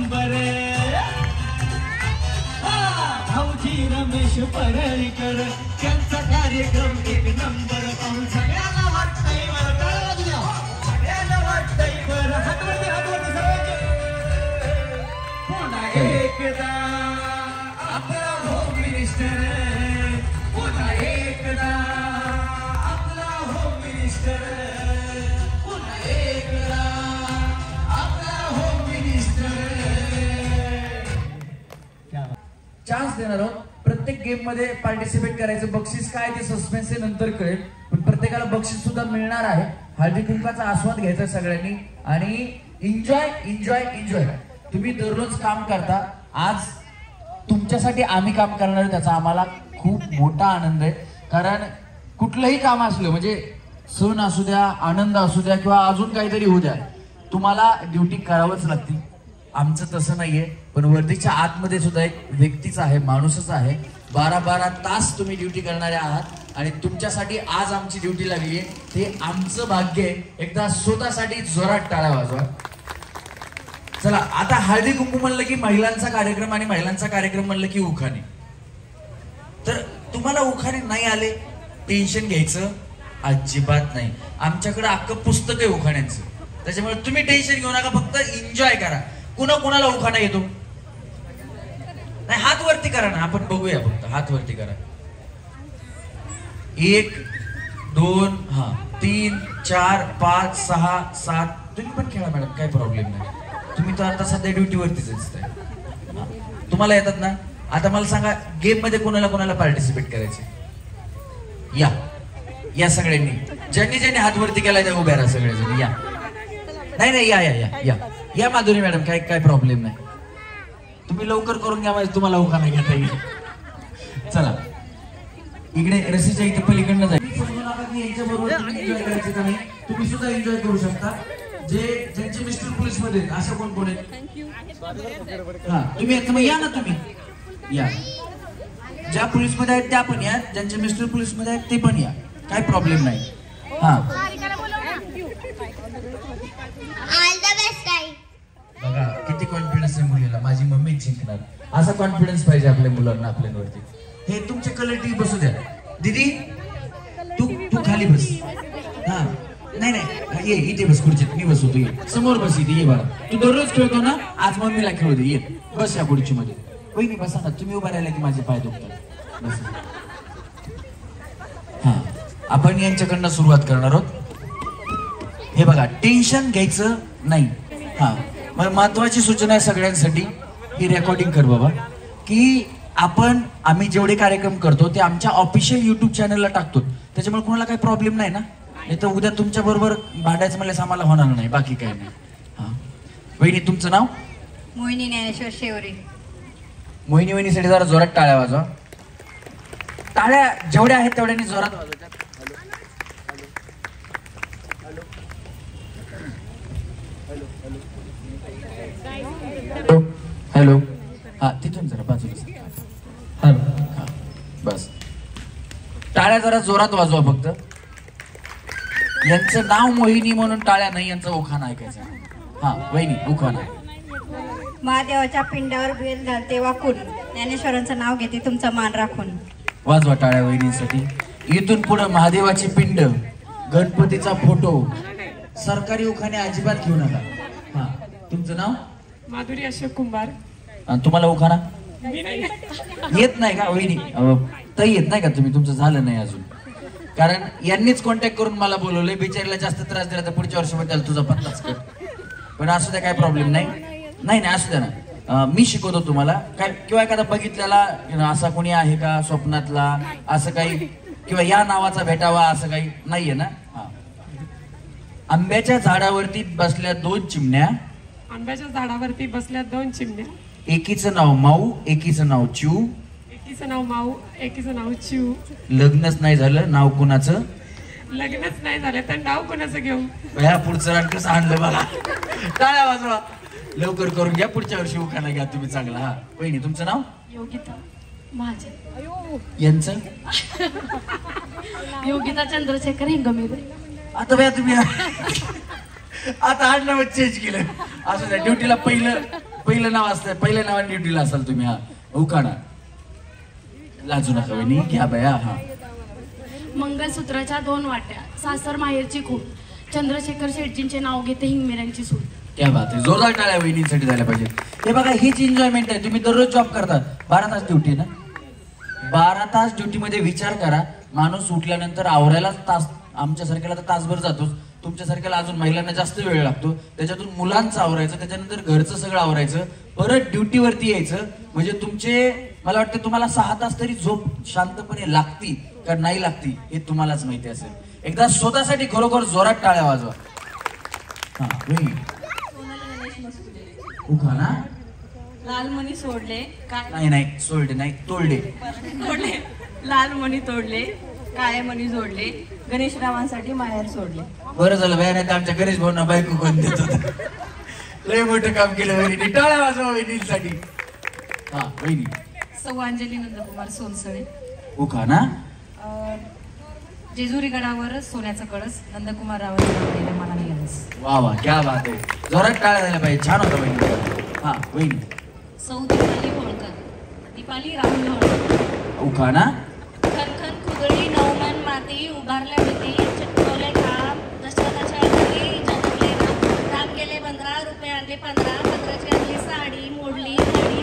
Number भाऊजी रमेश परळीकर त्यांचा कार्यक्रम एक नंबर पाहून सगळ्यांना वाटतंय बरं सगळ्यांना वाटतंय बरं हातवरती सर्वांचे पुन्हा एकदा आपला होम मिनिस्टर पुन्हा एकदा आपला होम मिनिस्टर पुन्हा एकदा आपला होम मिनिस्टर चान्स देणार आहोत प्रत्येक गेम मध्ये पार्टिसिपेट करायचं बक्षीस काय ते सस्पेन्स नंतर कळेल पण प्रत्येकाला बक्षीस सुद्धा मिळणार आहे हळदी कुंकाचा आस्वाद घ्यायचा सगळ्यांनी आणि एन्जॉय एन्जॉय एन्जॉय तुम्ही दररोज काम करता आज तुमच्यासाठी आम्ही काम करणार आहे त्याचा आम्हाला खूप मोठा आनंद आहे कारण कुठलंही काम असलं म्हणजे सण असू द्या आनंद असू द्या किंवा अजून काहीतरी होऊ द्या तुम्हाला ड्युटी करावंच लागते आमचं तसं नाहीये पण वर्दीच्या आतमध्ये सुद्धा एक व्यक्तीच आहे माणूसच आहे 12-12 तास तुम्ही ड्युटी करणारे आहात आणि तुमच्यासाठी आज आमची ड्युटी लागली आहे ते आमचं भाग्य आहे एकदा स्वतःसाठी जोरात टाळ्या वाजवा चला आता हळदी कुंकू म्हणलं की महिलांचा कार्यक्रम आणि महिलांचा कार्यक्रम म्हणलं की उखाणे तर तुम्हाला उखाणे नाही आले टेन्शन घ्यायचं अजिबात नाही आमच्याकडे अख्खं पुस्तक आहे उखाण्यांचं त्याच्यामुळे तुम्ही टेन्शन घेऊ नका फक्त एन्जॉय करा कोणाला उखाणा येतो नाही हात वरती करा ना आपण बघूया फक्त हात वरती करा 1 2 3 4 5 6 7 तुम्ही पण खेळा मॅडम काय प्रॉब्लेम नाही तुम्ही तर आता सध्या ड्युटी वरतीच असताय तुम्हाला येतात ना आता मला सांगा गेम मध्ये कोणाला पार्टिसिपेट करायचे या सगळ्यांनी ज्यांनी हात वरती केलाय त्या उभ्या राहा सगळेजण या नाही या माधुरी मॅडम काय प्रॉब्लेम नाही तुम्ही लवकर करून घ्या म्हणजे तुम्हाला उखाणा घेता येईल चला इकडे रसीच्या इथे पलीकडनं जाईल यांच्याबरोबर एन्जॉय करायचं का नाही तुम्ही सुद्धा एन्जॉय करू शकता ज्यांचे मिस्टर पोलीस मध्ये अशा कोण आहेत हा तुम्ही या ना तुम्ही या ज्या पोलीस मध्ये आहेत त्या पण या ज्यांचे मिस्टर पोलीस मध्ये आहेत ते पण या काय प्रॉब्लेम नाही हा बघा किती कॉन्फिडन्स आहे मुलीला माझी मम्मी जिंकणार असा कॉन्फिडन्स पाहिजे आपल्या मुलांना आपल्यावरती हे तुमचे कलर टीव्ही बसू द्या दीदी तू खाली बस हा नाही ये इथे बस खुर्चीत मी बसवतो ये समोर बस इथे ये बाळा तू दररोज खेळतो ना आज मम्मीला खेळू दे ये बस या खुर्ची मध्ये वहिनी बसा ना तुम्ही उभा राहिला की माझे पाय दुखतात बस हा आपण यांच्याकडनं सुरुवात करणार आहोत हे बघा टेन्शन घ्यायचं नाही हा महत्वाची सूचना आहे सगळ्यांसाठी ही रेकॉर्डिंग कर बाबा की आम्ही जेवढे कार्यक्रम करतो ते आमच्या ऑफिशियल युट्यूब चॅनलला टाकतो त्याच्यामुळे कोणाला काही प्रॉब्लेम नाही ना नाही तर उद्या तुमच्या बरोबर भांडायचं म्हणल्यास आम्हाला होणार नाही बाकी काही नाही हा वहिनी तुमचं नाव मोहिनी ज्ञानेश्वर शेवरे मोहिनी वहिनीसाठी जरा जोरात टाळ्या वाजवा टाळ्या जेवढ्या आहेत तेवढ्यांनी जोरात वाजवतात हॅलो हा तिथून जरा बाजूला बस टाळ्या जरा जोरात वाजवा फक्त यांचं नाव मोहिनी म्हणून टाळ्या नाही यांचा उखाणा ऐकायचा हा वहिनी उखाणा महादेवाच्या पिंडावर बेल घालते वाकून ज्ञानेश्वरांचं नाव घेते तुमचा मान राखून वाजवा टाळ्या वहिनीसाठी इथून पुढे महादेवाची पिंड गणपतीचा फोटो सरकारी उखाणे अजिबात घेऊ नका हा तुमचं नाव माधुरी अशोक कुंभार आणि तुम्हाला उखाणा येत नाही का वहिनी ताई येत नाही का तुम्ही तुमचं झालं नाही अजून कारण यांनीच कॉन्टॅक्ट करून मला बोलवलंय बिचारीला जास्त त्रास दिला तर पुढच्या वर्षी तुझा पत्ताच कर पण असू द्या काय प्रॉब्लेम नाही असू द्या ना मी शिकवतो तुम्हाला काय किंवा एखादा बघितलेला असा कोणी आहे का स्वप्नातला असं काही किंवा या नावाचा भेटावा असं काही नाहीये ना हा आंब्याच्या झाडावरती बसल्या 2 चिमण्या आंब्याच्या झाडावरती बसल्या 2 चिमण्या एकीचं नाव माऊ एकीचं नाव चिऊ एकीचं नाव माऊ एकीचं नाव चिऊ लग्नच नाही झालं नाव कुणाचं लग्नच नाही झालं तर नाव कुणाचं घेऊ ह्या पुढचं रान कसं आणलं मला टाळ्या वाजवा लवकर करून घ्या पुढच्या वर्षी उखाणा घ्या तुम्ही चांगला हा वहिनी तुमचं नाव योगिता माझे यांचं योगिता चंद्रशेखर हिंगमेरे आता भैया तुम्ही आता आडनाव चेंज केलं असं ड्युटीला पहिलं पहिलं नाव असतं, पहिल्या नावाने ड्युटीला असाल तुम्ही. हा उखाणा. लाजू नका वहिनी, घ्या बया. हा. मंगळसूत्राच्या 2 वाट्या, सासर माहेरची खूप, चंद्रशेखर शेटजींचे नाव घेते हिंगमिऱ्यांची सूट. क्या बात आहे. जोरदार टाळ्या वहिनींसाठी झाल्या पाहिजे. हे बघा, हीच एन्जॉयमेंट आहे. तुम्ही दररोज जॉब करता, 12 तास ड्युटी ना. 12 तास ड्युटी मध्ये विचार करा, माणूस उठल्यानंतर आवरायलाच तास, आमच्यासारख्याला तर तासभर जातोच, तुमच्यासारख्याला अजून महिलांना जास्त वेळ लागतो. त्याच्यातून मुलांचं आवरायचं, त्याच्यानंतर घरचं सगळं आवरायचं, परत ड्युटीवरती यायचं. म्हणजे तुमचे, मला वाटतं तुम्हाला 6 तास तरी झोप शांतपणे लागती का नाही लागती हे तुम्हालाच माहिती असेल. एकदा स्वतःसाठी खरोखर जोरात टाळ्या वाजवा. हा उखाणा. लाल मणी सोडले काय, नाही नाही सोडले नाही, तोडले. तोडले. लाल मणी तोडले, काळे मणी जोडले, गणेशरावांसाठी माहेर सोडले. बरं झालं बाया, नाही तर आमच्या गणेश भाऊंना बायको कोण देत होत. लय मोठं काम केलं वहिनी. टाळ्या वाजवा वहिनीसाठी. हा वहिनी. सौअंजली नंदकुमार सोनसळे. उखाणा. जेजुरी गडावर सोन्याचा कळस, नंदकुमार रावांच्या मला निघालस. वा वा, क्या बात आहे. जोरात टाळ्या झाल्या पाहिजे. छान होतं वहिनी. हा वहिनी. सौ दीपाली होळकर, दीपाली राहुल होळकर. उखाणा. खनखन खुदळी, नवमन माती, उभारल्या भीती, चिटकवले घाम, दशरथाच्या घरी जन्मले राम गेले 15 रुपये आणले 15, 15ची आणली साडी, मोडली घडी,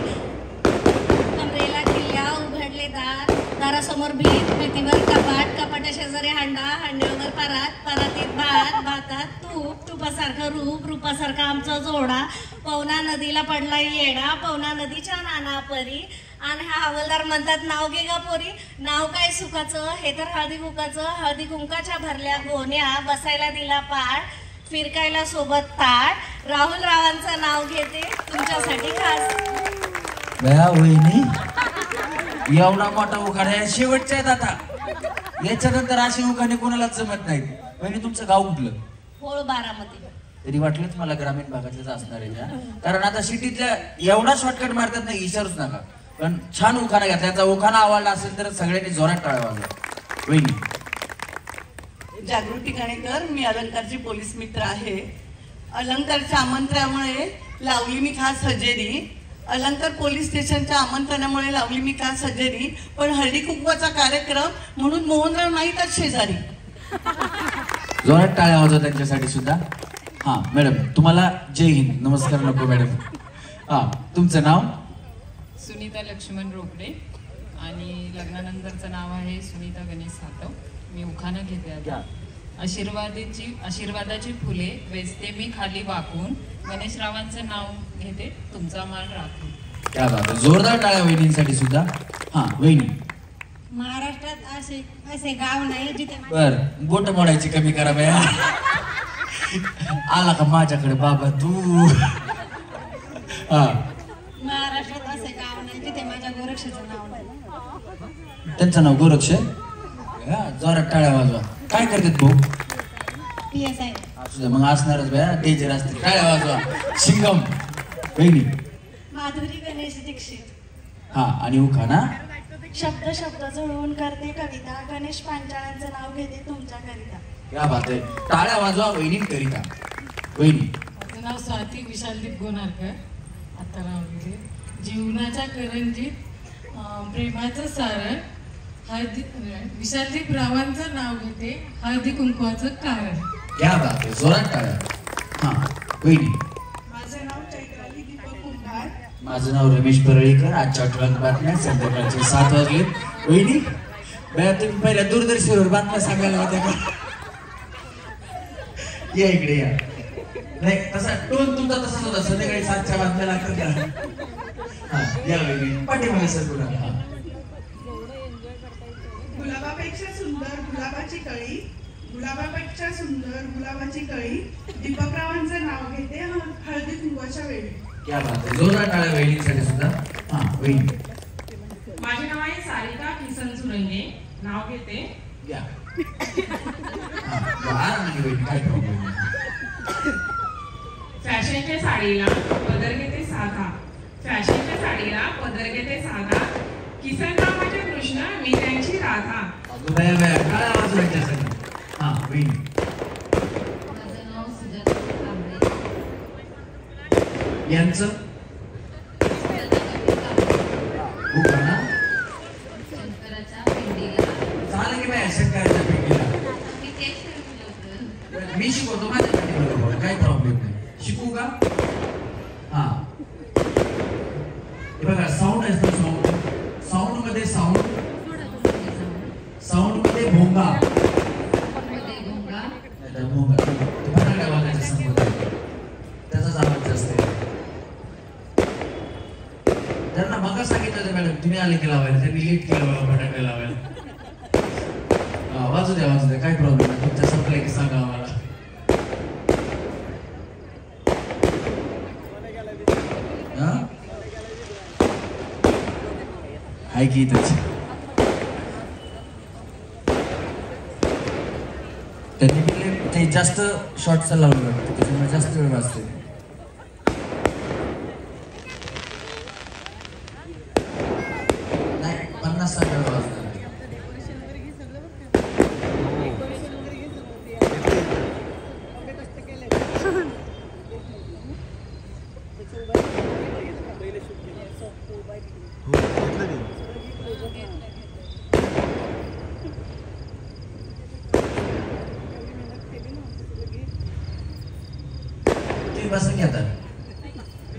कमरेला किल्ल्या, उघडले दार, दारासमोर भीत, भीतीवर कपाट, कपाटा शेजारी हांडा, हांड्यावर परात, परातीत भात, भातात तूप, तुपासारखं रूप, रूपासारखा आमचा जोडा, पवना नदीला पडला येडा, पवना नदीच्या नाना परी. आणि हा हवालदार म्हणतात, नाव घे गा पोरी, नाव काय सुखाचं, हे तर हळदी कुंकाचं, हळदी कुंकाच्या भरल्या गोण्या, बसायला दिला पाठ, फिरकायला सोबत ताट, राहुल रावांचं नाव घेते तुमच्यासाठी खास. बया वहिनी, एवढा मोठा उखाणा आहे, शेवटच्या आहेत आता. याच्यानंतर अशी उखाणे कोणालाच जमत नाहीत. वहिनी तुमचं गाव कुठलं? होळ बारामती. तरी वाटलंच मला ग्रामीण भागातलेच असणार आहे, कारण आता सिटीतल्या एवढा शॉर्टकट मारतात नाही, विचारूच नका. पण छान उखाणा घेतला. याचा उखाणा आवडला असेल तर सगळ्यांनी जोरात टाळ्या वाजवा. वहिनी. जागृती गाणेकर, मी अलंकारची पोलीस मित्र आहे. अलंकारच्या आमंत्रणामुळे लावली मी खास हजेरी. अलंकार पोलीस स्टेशनच्या आमंत्रणामुळे लावली मी खास हजेरी. पण हळदी कुंकवाचा कार्यक्रम म्हणून मोहनराव नाहीतच शेजारी. जोरात टाळ्या वाजवा त्यांच्यासाठी सुद्धा. हा मॅडम, तुम्हाला जय हिंद. नमस्कार नको मॅडम. हा तुमचं नाव? सुनीता लक्ष्मण रोकडे आणि लग्नानंतरचं नाव आहे सुनीता गणेश सातव. मी उखाणा घेते आता. आशीर्वादाची फुले वेचते मी खाली वाकून, गणेशरावांचं नाव घेते तुमचा मान राखून. क्या बात आहे. जोरदार टाळ्या वहिनींसाठी सुद्धा. हा वहिनी. महाराष्ट्रात असे गाव नाही जिथे बर, बोट मोडायची कमी करा बया. आला का माझ्याकडे बाबा तू. हा. महाराष्ट्रात असे गाव नाही जिथे माझ्या गोरक्षाचं नाव नाही. त्यांचं नाव गोरक्ष आहे. जोरात टाळ्या वाजवा. काय करतात भाऊ? PSI. असू द्या मग, असणारच बया, डेंजर असते. टाळ्या वाजवा. शिंगम. वहिनी. माधुरी गणेश दीक्षित. हा आणि उखाणा. शब्द शब्द जुळवून करते कविता, गणेश पांचाळांचं नाव घेते तुमच्याकरिता. क्या बात आहे. टाळ्या वाजवा वहिनींकरिता. वहिनी. माझं नाव स्वाती विशालदीप गोनारकर. आता नाव घेते. जीवनाच्या करंजीत प्रेमाचं सारण, हळदी विशालदीप रावांचं नाव घेते हळदी कुंकवाचं कारण. क्या बात आहे. जोरात टाळ्या. हा वहिनी. माझं नाव चैत्राली दीपक कुंभार. माझं नाव रमेश परळीकर. आजच्या ठळक बातम्या संध्याकाळचे 7 वाजले. वहिनी बया, तुम्ही पहिल्या दूरदर्शनवर बातम्या सांगायला होत्या का? या इकडे या. नाही तसा टोन तुमचा तसाच होता. संध्याकाळी 7च्या बातम्या लागतात त्या. हा या वहिनी. पाठीमागे सर बोला. गुलाबापेक्षा सुंदर गुलाबाची कळी, गुलाबापेक्षा सुंदर गुलाबाची कळी, दीपकरावांचं नाव घेते हळदी कुंकवाच्या वेळी. क्या बात आहे. जोरदार टाळ्या वहिनींसाठी सुद्धा. हा वहिनी. माझे नाव आहे सारिका किसन सुरंगे, नाव घेते. या. हा वहिनी, काय प्रॉब्लेम? फॅशनच्या साडीला पदर घेते साधा, फॅशनच्या साडीला पदर घेते साधा, किसन नावाचे कृष्ण मी त्यांची राधा. बया बया, टाळ्या वाजवा यांच्यासाठी. हा वहिनी. माझं नाव सुजाता कांबळे. यांचं मी शिकवतो माझ्या पाठीमागे, काही प्रॉब्लेम नाही. शिकू का? हा बघा साऊंड असतो. साऊंड मध्ये साऊंड, साऊंड मध्ये भोंगा, भोंगा फटाकडे वाजायच्या संबंध त्याचाच आवाज जास्त आहे. त्यांना मग सांगितलं तर मॅडम तुम्ही आले की लावायला, त्यांनी लेट केलं बघा फटाकडे लावायला. वाजू द्या काय प्रॉब्लेम नाही. तुमच्या संपलं की सांगा आम्हाला. आहे की इथंच त्यांनी ते जास्त शॉर्टचा लावलं वाटतं, त्याच्यामुळे जास्त वेळ वाजते. नाही 50 वेळ वाजणार. बस की आता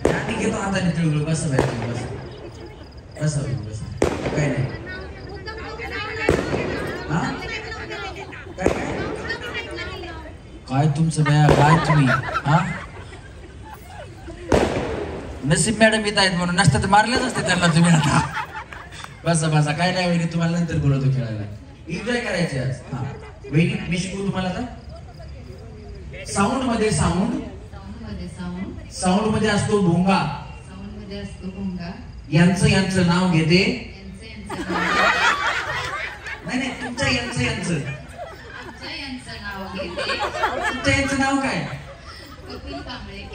आणि घेतो हाताने तिळगुळ. बस बस बस काय नाही. काय तुमचं बया काय तुम्ही हा नसीब मॅडम येत आहेत म्हणून, नसतं तर मारलेच असते त्यांना तुम्ही. आता बसा काय नाही वहिनी, तुम्हाला नंतर बोलवतो खेळायला. एन्जॉय करायचे आज. हा वहिनी मी शिकू तुम्हाला आता. साऊंड मध्ये साऊंड, साऊंड मध्ये असतो भोंगा, यांचं नाव घेते. नाही तुमच्या यांचं नाव काय?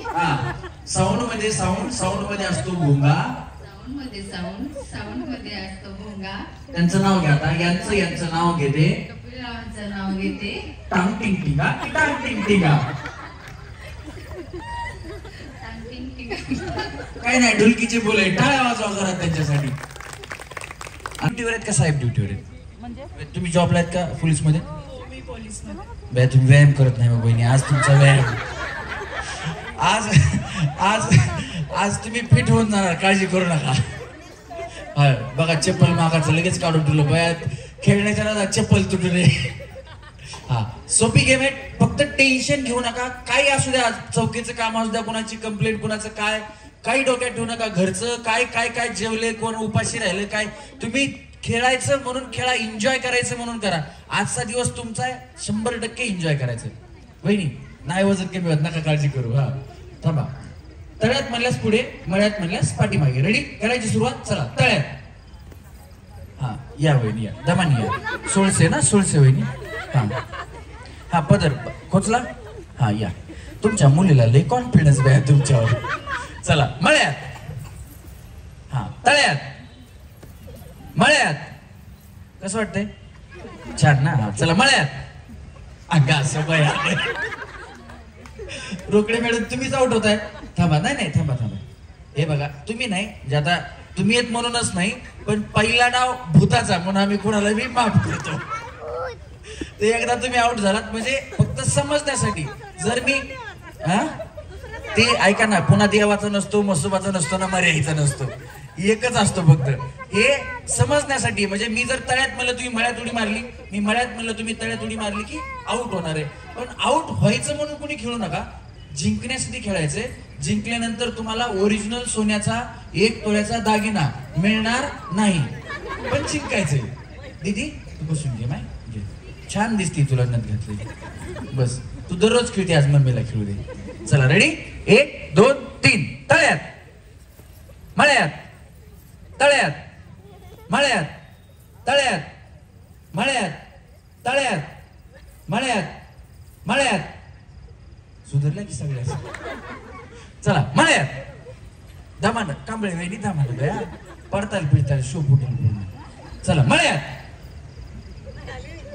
हा साऊंड मध्ये साऊंड मध्ये असतो भोंगा, त्यांचं नाव घ्या आता. यांचं नाव घेते. टांग टिंग टिंगा, टांग टिंग टिंगा. काय नाही ढोलकीचे बोल आहे, टाळ्या वाजवा जरा त्यांच्यासाठी. ड्युटीवर आहेत का साहेब? ड्युटीवर आहेत. तुम्ही जॉबला आहेत का पोलीस मध्ये? बाय तुम्ही व्यायाम करत नाही मग बहिणी. आज तुमचा व्यायाम, आज तुम्ही फिट होऊन जाणार, काळजी करू नका. हा बघा चप्पल मागाचं लगेच काढून ठेवलं बयात, खेळण्याच्या नादात चप्पल तुटू नये. हा सोपी गेम आहे, फक्त टेन्शन घेऊ नका. काही असू द्या, चौकीचं काम असू द्या, कोणाची कंप्लेंट, कोणाचं काय, काही डोक्यात ठेवू नका. घरचं काय जेवले, कोण उपाशी राहिले, काय तुम्ही खेळायचं म्हणून खेळा, एन्जॉय करायचं म्हणून करा. आजचा दिवस तुमचा आहे, 100% एन्जॉय करायचं. वहिनी नाही वजन कमी होत, नका काळजी करू. हा थांबा. तळ्यात म्हणल्यास पुढे, मळ्यात म्हणल्यास पाठीमागे. रेडी करायची सुरुवात. चला तळ्यात. हा या वहिनी या, दमानी या. सोळसे ना, सोळसे वहिनी. हा पदर खोचला. हा या. तुमच्या मुलीला लय कॉन्फिडन्स द्या तुमच्यावर. चला मळ्यात. हा तळ्यात, मळ्यात. कसं वाटतंय? छान ना. हा चला मळ्यात. अगा सवय रोकडे मॅडम तुम्हीच आउट होताय. थांबा नाही थांबा. हे बघा तुम्ही नाही जे आता तुम्ही येत म्हणूनच नाही, पण पहिला डाव भूताचा म्हणून आम्ही कोणाला बी माफ करतो. ते एकदा तुम्ही आउट झालात म्हणजे फक्त समजण्यासाठी. जर मी ते ऐका ना, पुन्हा देवाचा नसतो, मसोबाचा नसतो ना, मर्यादेचा नसतो, एकच असतो फक्त. हे समजण्यासाठी. म्हणजे मी जर तळ्यात म्हणलं तुम्ही मळ्यात उडी मारली, मी मळ्यात म्हणलं तुम्ही तळ्यात उडी मारली की आउट होणार आहे. पण आउट व्हायचं म्हणून कोणी खेळू नका, जिंकण्यासाठी खेळायचंय. जिंकल्यानंतर तुम्हाला ओरिजिनल सोन्याचा 1 तोळ्याचा दागिना मिळणार नाही, पण जिंकायचंय. दीदी तू बसून घे, माय छान दिसते तुला नथ घातली. बस तू दररोज खेळते, आज मम्मीला खेळू दे. चला रेडी 1 2 3. तळ्यात, मळ्यात, तळ्यात, मळ्यात, तळ्यात, मळ्यात, तळ्यात, मळ्यात, मळ्यात. सुधारल्या की सगळ्या. चला मळ्यात. दमान कांबळे वेणी दमान गया पडताल पिळताल शो फुटेल. चला मळ्यात.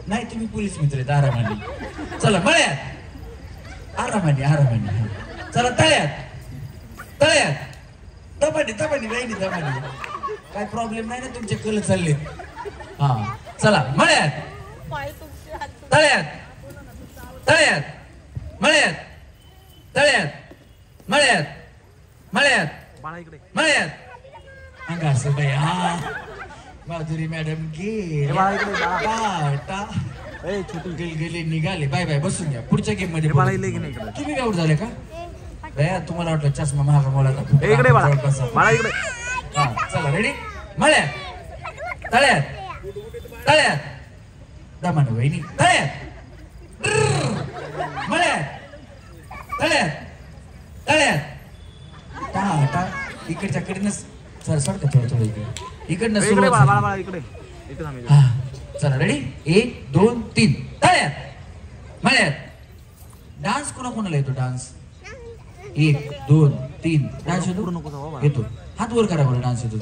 नाही तुम्ही पोलीस मित्र आहेत, आरामाने. चला मळ्यात, आरामाने. चला तळ्यात, तळ्यात, दबानी वेणी दबानी. काय प्रॉब्लेम नाही ना, तुमचे कल चालले. हा चला मळ्यात, तळ्यात, तळ्यात, मळ्यात तळ्यात मळ्यात मळ्यात मळ्यात अंगा असं बाई हा माधुरी मॅडम गेले निघाले बाय बाय बसून घ्या पुढच्या गेम मध्ये तुम्ही आउट झाले का बया तुम्हाला वाटलं चष्मा महाग मोलाचा हा चला रेडी मळ्यात तळ्यात तळ्यात दमान वहिनी तळ्यात मळ्यात तळ्यात तळ्यात टा इकडच्या कडनं सर का थोडं इकडनं हा चला रेडी 1 2 3 तळ्यात मळ्यात डान्स कोणाला येतो डान्स 1 2 3 डान्स येतो हात वर करा बरं डान्स येतो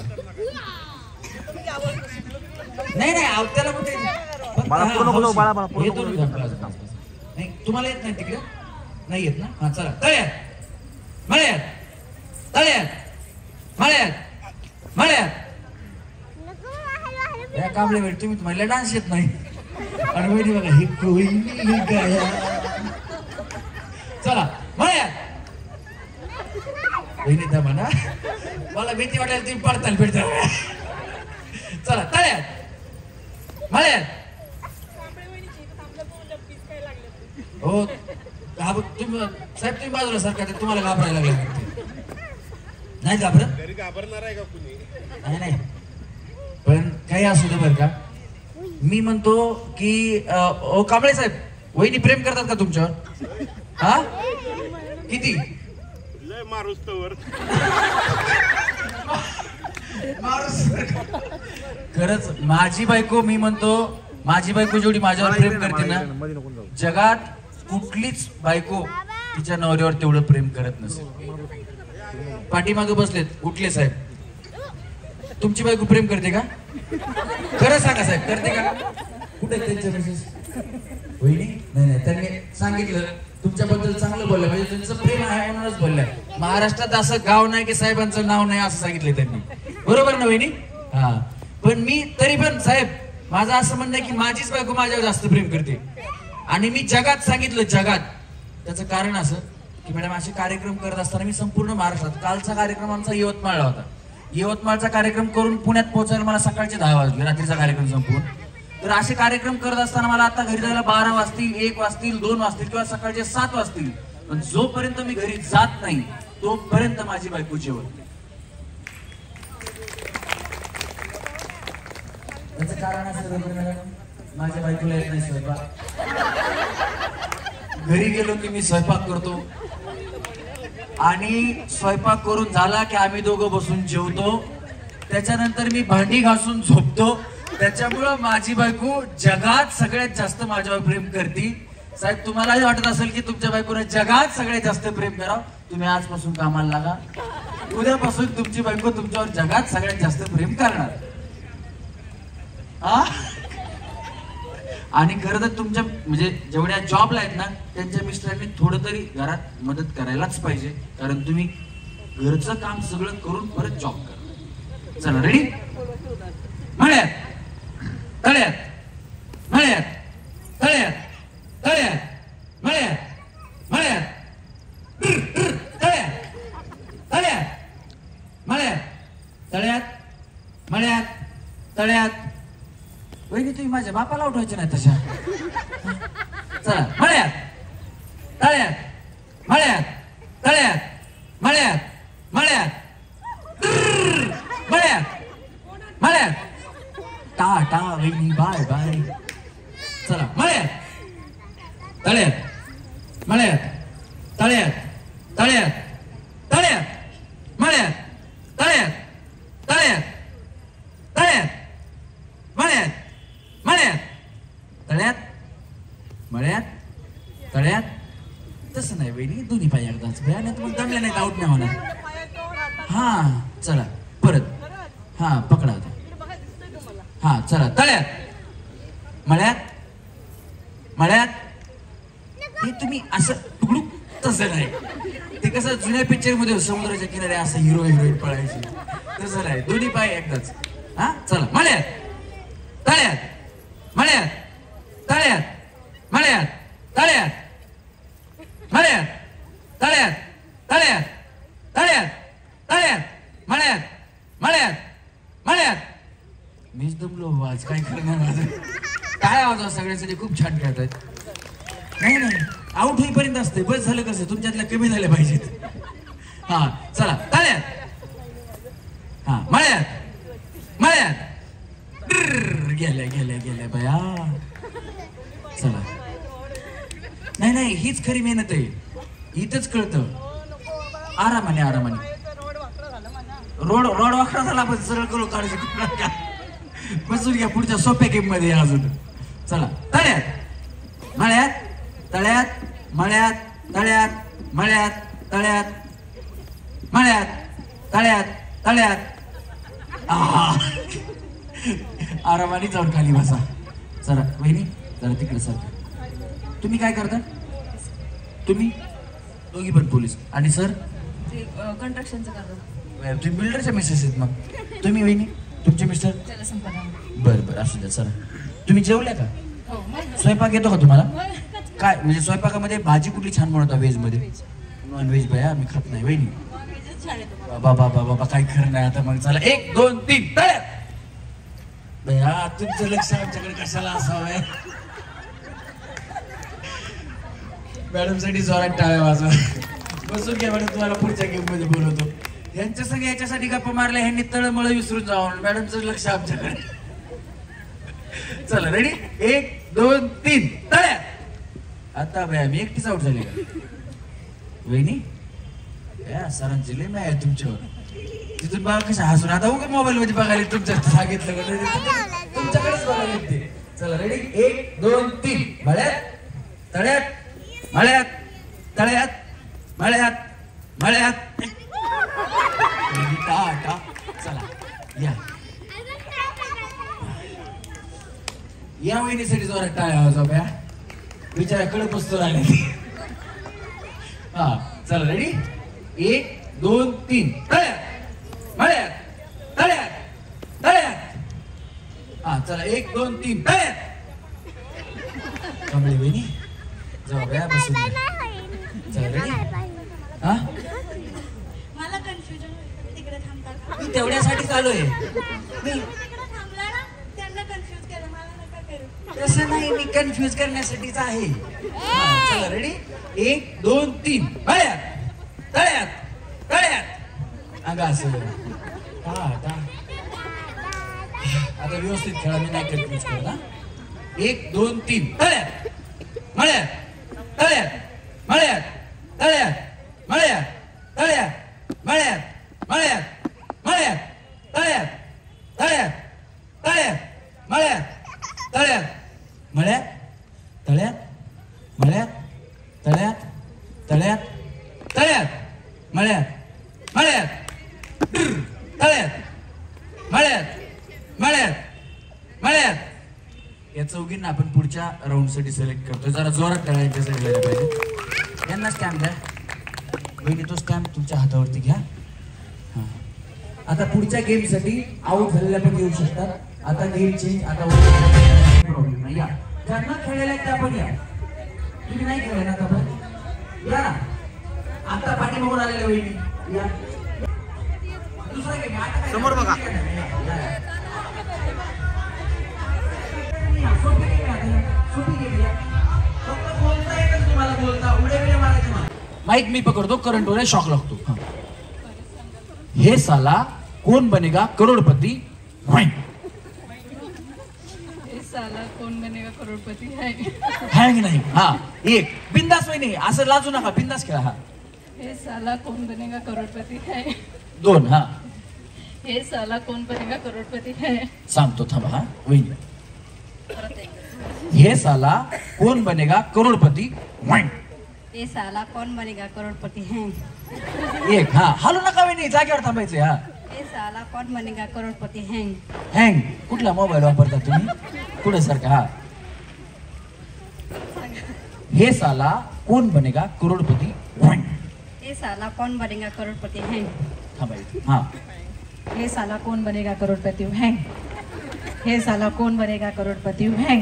नाही त्याला कुठे नाही तुम्हाला येत नाही तिकडे नाही येत ना हा चला तळ्यात मळ्यात तळ्यात मळ्यात मळ्यात या कांबळे वेळ तुम्ही तुम्हाला डान्स येत नाही आणि वहिनी बघा ही कोयनी गाया चला मळ्यात वहिनी दा म्हणा मला भीती वाटायला तुम्ही पडताल भेटता चला तळ्यात मळ्यात हो तुम्ही साहेब तुम्ही बाजूला सरकार तुम्हाला घाबरायला लागले नाही घाबरणार आहे का कुणी नाही पण काही असू दे बरं का मी म्हणतो की ओ कांबळे साहेब वहिनी प्रेम करतात का तुमच्यावर हा किती खरंच माझी बायको मी म्हणतो माझी बायको जेवढी माझ्यावर प्रेम करते ना जगात कुठलीच बायको तिच्या नवऱ्यावर तेवढं प्रेम करत नसेल पाठीमागे बसलेत उठले साहेब तुमची बायको प्रेम करते का खरं सांगा साहेब करते का कुठे त्यांच्या मेसेज वहिनी नाही त्यांनी सांगितलं तुमच्याबद्दल चांगलं बोललं म्हणजे त्यांचं प्रेम आहे म्हणूनच बोललं महाराष्ट्रात असं गाव नाही की साहेबांचं नाव नाही असं सांगितलं त्यांनी बरोबर ना वहिनी हा पण मी तरी पण साहेब माझं असं म्हणणं आहे की माझीच बायको माझ्यावर जास्त प्रेम करते आणि मी जगात सांगितलं जगात त्याचं कारण असं की मॅडम असे कार्यक्रम करत असताना मी संपूर्ण महाराष्ट्रात कालचा कार्यक्रम आमचा यवतमाळला होता यवतमाळचा कार्यक्रम करून पुण्यात पोहोचायला मला सकाळचे 10 वाजले रात्रीचा कार्यक्रम संपून तर असे कार्यक्रम करत असताना मला आता घरी जायला 12 वाजतील 1 वाजतील 2 वाजतील किंवा सकाळचे 7 वाजतील पण जोपर्यंत मी घरी जात नाही तोपर्यंत माझी बायको जेवत त्याचं कारण असं माझ्या बायकोला येत नाही स्वयंपाक घरी गेलो की मी स्वयंपाक करतो आणि स्वयंपाक करून झाला की आम्ही दोघं बसून जेवतो त्याच्यानंतर मी भांडी घासून झोपतो त्याच्यामुळं माझी बायको जगात सगळ्यात जास्त माझ्यावर प्रेम करते साहेब तुम्हालाही वाटत असेल की तुमच्या बायकोने जगात सगळ्यात जास्त प्रेम करावं तुम्ही आजपासून कामाला लागा उद्यापासून तुमची बायको तुमच्यावर जगात सगळ्यात जास्त प्रेम करणार आणि खरं तर तुमच्या म्हणजे जेवढ्या जॉबला आहेत ना त्यांच्या मिस्टरांनी थोडं तरी घरात मदत करायलाच पाहिजे कारण तुम्ही घरचं काम सगळं करून परत जॉब करा चला रेडी मळ्यात तळ्यात मळ्यात तळ्यात तळ्यात मळ्यात मळ्यात तळ्यात तळ्यात मळ्यात तळ्यात मळ्यात तळ्यात वहिनी तुम्ही माझ्या बापाला उठवायचे नाही तशा चला मळ्यात तळ्यात मळ्यात तळ्यात मळ्यात मळ्यात मळ्यात मळ्यात टाटा वहिनी बाय बाय चला मळ्यात तळ्यात मळ्यात तळ्यात तळ्यात तळ्यात मळ्यात तळ्यात तळ्यात तळ्यात मळ्यात मळ्यात तळ्यात मळ्यात तळ्यात तसं नाही वहिनी दोन्ही पाहिजे एकदाच भया नाही तुम्हाला दमल्या नाही आउट नाही होणार हा चला परत हा पकडा आता हा चला तळ्यात मळ्यात मळ्यात हे तुम्ही असं तुकडू तसं नाही ते कसं जुन्या पिक्चर मध्ये समुद्राच्या किनारे असं हिरो हिरोईन पळायचे तसं नाही दोन्ही पाय एकदाच हा चला मळ्यात तळ्यात मळ्यात तळ्यात मळ्यात तळ्यात वाजवा सगळ्यांसाठी, खूप छान खेळतायत. नाही नाही आउट होईपर्यंत असते, बस झालं कसं, तुमच्यातल्या कमी झाल्या पाहिजेत. हा चला टाळ्यात. हा मळ्यात मळ्यात गेल्या गेल्या गेल्या बया. चला नाही नाही हीच खरी मेहनत आहे, इथंच कळतं. आरामाने आरामाने. रोड वाकडा झाला पण सरळ करू, काळजी करू नका. बसून घ्या, पुढच्या सोप्या गेम मध्ये अजून. चला तळ्यात मळ्यात तळ्यात मळ्यात तळ्यात मळ्यात तळ्यात मळ्यात तळ्यात तळ्यात. आरामाने जाऊन खाली बसा. जरा वहिनी जरा तिकडे सर. तुम्ही काय करता? तुम्ही दोघी पण पोलीस आणि सर कंस्ट्रक्शनचं करतो. तुम्ही बिल्डरच्या मिसेस आहेत. मग तुम्ही वहिनी तुमचे मिस्टर? बरं बरं असू द्या. सर तुम्ही जेवल्या का? स्वयंपाक येतो का तुम्हाला? काय म्हणजे स्वयंपाकामध्ये भाजी कुठली छान बनवता? व्हेज मध्ये? नॉन व्हेज बया मी खात नाही वहिनी. बाबा बाबा बाबा काय खरं नाही आता. मग चला 1 2 3 तळ्यात. बया तुमचं लक्ष आमच्याकडे कशाला असावं? मॅडम साठी जोरात टाळ्या वाजवा. बसून घ्या मॅडम, तुम्हाला पुढच्या गेम मध्ये बोलवतो. यांच्या सगळं याच्यासाठी गप्पा मारल्या, ह्यांनी तळमळ विसरून जाऊन. मॅडमचं लक्ष आमच्याकडे. चला रेडी 1 2 3 तळ्यात. आता बया मी एकटीच आउट झाली का वहिनी? सरांची लय नाही आहे तुमच्यावर. तिथून बघा कशा हसून. आता उगा मोबाईल मध्ये बघायला तुमच्या सांगितलं तुमच्याकडेच बघायला येते. चला रेडी 1 2 3 मळ्यात तळ्यात मळ्यात तळ्यात मळ्यात मळ्यात. चला या या वहिनीसाठी जोरात टाळ्या वाजवा बया. बिचारा कडक बसतो राहिले. हा चला रेडी 1 2 3 तळ्यात मळ्यात तळ्यात तळ्यात. हा चला 1 2 3 तळ्यात. कमळे वहिनी जाऊ बया बसून. चला रेडी. हा मला कन्फ्युजन तिकडे थांबतात. मी तेवढ्यासाठी चालू आहे. थांबला ना, त्यांना कन्फ्युज केलं, मला नका करू. तसं नाही, मी कन्फ्युज करण्यासाठीच आहे. चला रेडी 1 2 3 मळ्यात तळ्यात तळ्यात. अगं असं आता व्यवस्थित खेळा, मी नाही कन्फ्युज करत. 1 2 3 तळ्यात मळ्यात तळ्यात मळ्यात तळ्यात मळ्यात तळ्यात मळ्यात मळ्यात मळ्यात तळ्यात तळ्यात तळ्यात मळ्यात तळ्यात मळ्यात तळ्यात मळ्यात तळ्यात तळ्यात तळ्यात मळ्यात मळ्यात तळ्यात मळ्यात मळ्यात मळ्यात. या चौघींना आपण पुढच्या राऊंड साठी सिलेक्ट करतो. जरा जोरात तळ्यांच्या साठी पाहिजे. यांना स्टॅम्प द्या बहिणी. तो स्टॅम्प तुमच्या हातावरती घ्या. हा आता पुढच्या गेम साठी आउट झालेल्या पण येऊ शकतात. आता गेम चेंज. आता प्रॉब्लेम नाही. या ज्यांना खेळलेल्या त्या पण या. तुम्ही नाही खेळले ना आता पण या ना. आता पाठीमागून आलेल्या वहिनी या. दुसरा गेम समोर बघा. माइक मी पकडतो, करंट वर शॉक लागतो. हे साला कोण बनेगा करोडपती? साला कोण बनेगा करोडपती हँग नाही. हा 1 बिंदास वहिनी असं लाजू नका, बिंदास खेळा. हा हे साला कोण बनेगा करोडपती है. 2 हा हे साला कोण बनेगा करोडपती है. सांगतो थांबा. हा वहिनी हे साला कोण बनेगा करोडपती? ये साला कौन बनेगा करोड़पति है. 1 हा हलू नका वहिनी, जागेवर थांबायचे. हा ये साला कौन बनेगा करोड़पति है. हँग कुठला मोबाईल वापरता तुम्ही? पुढे सारखा. हा हे साला कोण बनेगा करोडपती? ये साला कौन बनेगा करोड़पति है. थांबायचे. हा हे साला कौन बनेगा करोड़पति है. हे साला कौन बनेगा करोड़पति है.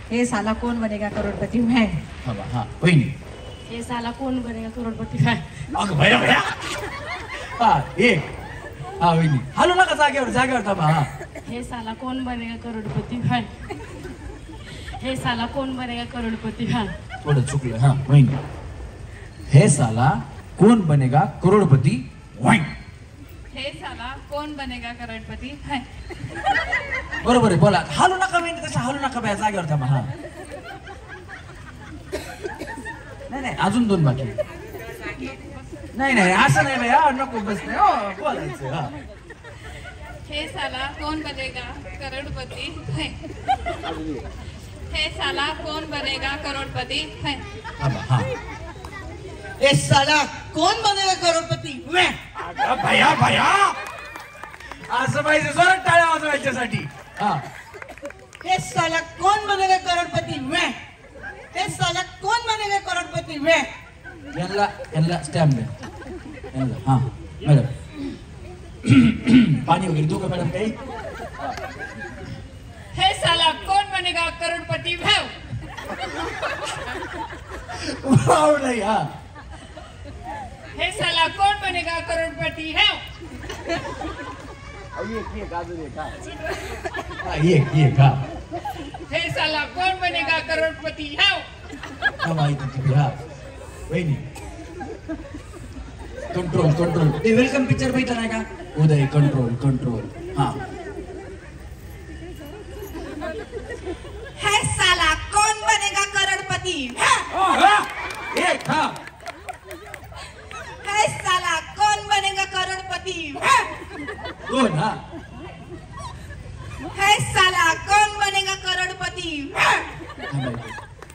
हे साला कौन बनेगा करोड़पति है. थांबा. हा वहिनी हे साला कौन बनेगा करोड़पति है. अगं भया भया. हा 1 हा वहिनी हलू नका, जागेवर जागेवर थांबा. हा हे साला कौन बनेगा करोड़पति है. हे साला कौन बनेगा करोड़पती है थोडं चुकलं हा वहिनी. हे साला कोण बनेगा करोडपती वाईन. हे साला कौन बनेगा करोड़पती है बरोबर आहे बोला. हालू नका वहिनी तसं हालू नका बाया जागेवर थांबा. हा नाही नाही अजून 2 बाकी. नाही नाही असं नाही बाया नको बस नाही हो बोलायचं. हा हे साला कौन बनेगा करोड़पती है हे साला कौन बनेगा करोड़पती है थांबा. हा हे साला कोण बनेगा करोडपती वे. अगं भया भया असं पाहिजे जोरात टाळ्या वाजवायच्यासाठी. हा हे साला कोण बनेगा करोडपती वे. हे साला कोण बनेगा करोडपती वे. यांना स्टॅम्प द्या यांना. हा मॅडम पाणी वगैरे देऊ का मॅडम काही. हे साला कौन बनेगा करोड़पती है वाव नाही. हा हे साला कौन बनेगा करोड़पती है ये का हे साला कौन बनेगा करोड़पती है हा माहिती तिथे. हा वहिनी कंट्रोल कंट्रोल. ते वेलकम पिक्चर बघितलं नाही का उदय. Control control. हा हे साला कौन बनेगा करोड़पती एक. हा हे साला कौन बनेगा करोड़पती 2. हा हे साला कौन बनेगा करोड़पती.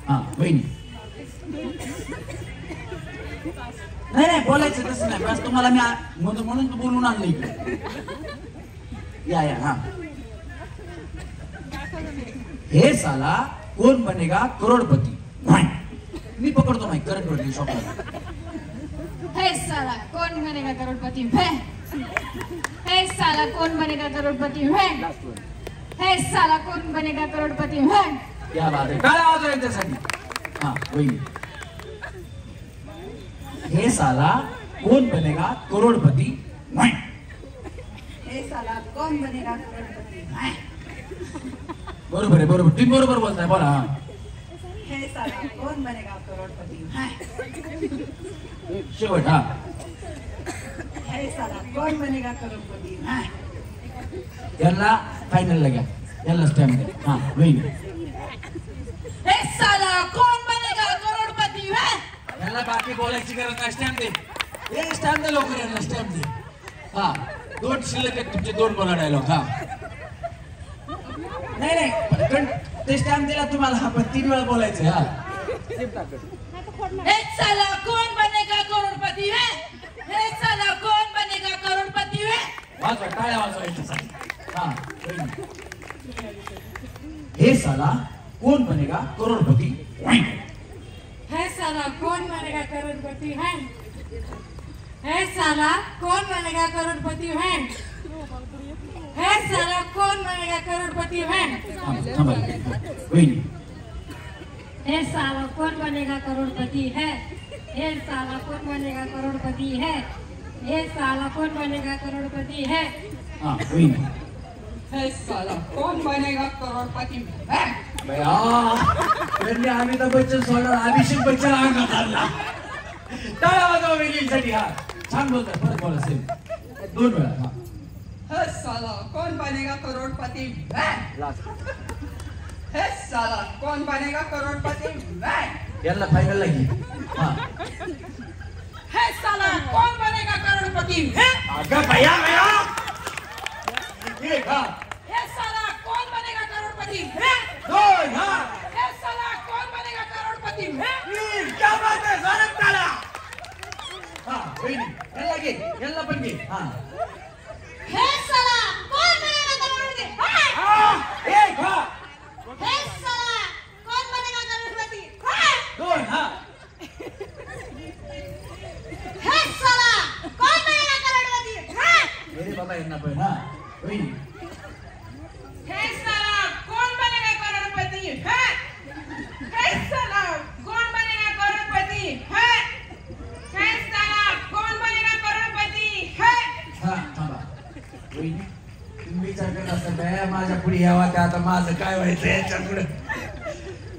हा वहिनी. नाही नाही बोलायचं तसं नाही बस तुम्हाला मी म्हणून तू बोलून आणलं इकडे. या हा. हे साला कोण बनेगा करोडपती मी पकडतो माहिती करंट वरती शॉपला. हे साला कौन बनेगा करोड़पती है हे साला कौन बनेगा करोड़पती है हे साला कौन बनेगा करोड़पती है. क्या बात आहे. काय आवाज आहे त्यासाठी. हा वहिनी. हे साला कोण बनेगा करोडपती हे साला कौन बनेगा करोड़पती. बरोबर आहे बरोबर. तुम्ही बरोबर बोलताय बोला. हा हे साला कौन बनेगा करोड़पती. शेवट. हा हे साला कौन बनेगा करोड़पती. यांना फायनलला घ्या. यांना स्टॅम्प द्या. हा वहिनी. हे साला कौन बनेगा करोड़पती है यांना बाकी बोलायची गरज नाही. स्टॅम्प दे. हे स्टॅम्प दे लवकर. यांना स्टॅम्प दे. हा 2 शिल्लक आहेत तुमचे 2 बोला डायलॉग. हा नाही नाही पण ते स्टॅम्प दिला तुम्हाला. हा पण 3 वेळा बोलायचं. हा हे साला कौन बनेगा करोड़पती है हे साला कौन बनेगा करोड़पती है. वाजवा टाळ्या वाजवायच्यासाठी. हा वहिनी. हे साला कोण बनेगा करोडपती. है साला कौन बनेगा करोड़पति है है साला कौन बनेगा करोड़पति है साला कौन बनेगा करोड़पति है वहिनी. हे साला कौन बनेगा करोड़पति है हे साला कौन बनेगा करोड़पति है हे साला कौन बनेगा करोड़पति है. हा वहिनी. हे साला कौन बनेगा करोडपती वे. बया त्यांनी अमिताभ बच्चन सोडला अभिषेक बच्चन अंगात आणला. टाळ्या वाजवा वेगळीसाठी. हा छान बोलतात. परत बोला सेम 2 वेळा. हा हे साला कौन बनेगा करोडपती वे. हे साला कौन बनेगा करोडपती वे. यांना फायनलला घे. हा हे साला कौन बनेगा करोडपती वे. अगं भया भया एक. हा हे साला कौन बनेगा करोडपती वे. 2. हा हे साला कौन बनेगा करोडपती वे. 3. क्या बात आहे. जोरात टाळ्या. हा वहिनी यांना घे. यांना पण घे. हा हे साला कौन बनेगा करोड़पती. एक. हा हे साला कौन बनेगा करोड़पती. 2. हा हे साला कौन बनेगा करोड़पती. मेरे बाबा यांना पण. हा वहिनी. हे साला कौन बनेगा करोडपती है. हे साला कौन बनेगा करोडपती है. हे साला कौन बनेगा करोडपती है. हा थांबा वहिनी. तुम्ही विचार करत असता काय माझ्या पुढे यावा त्या आता माझं काय व्हायचं याच्या पुढे.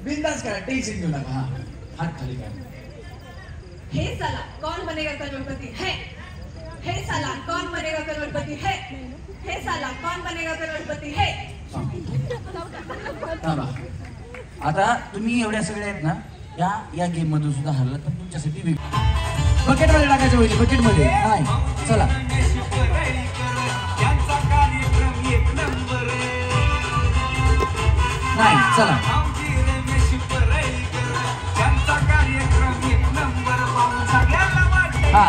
बिंदास करा, टेन्शन घेऊ नका. हा हात खाली करा. हे साला कौन बनेगा करोड़पति है, हे साला कौन बनेगा करोड़पति है, हे साला कौन बनेगा करोड़पति है. आता तुम्ही एवढ्या सगळ्या आहेत ना, या गेम मधून सुद्धा हरलात, पण तुमच्यासाठी बकेट मध्ये टाकायचं होईल. बकेट मध्ये नाही. चला नाही, चला हा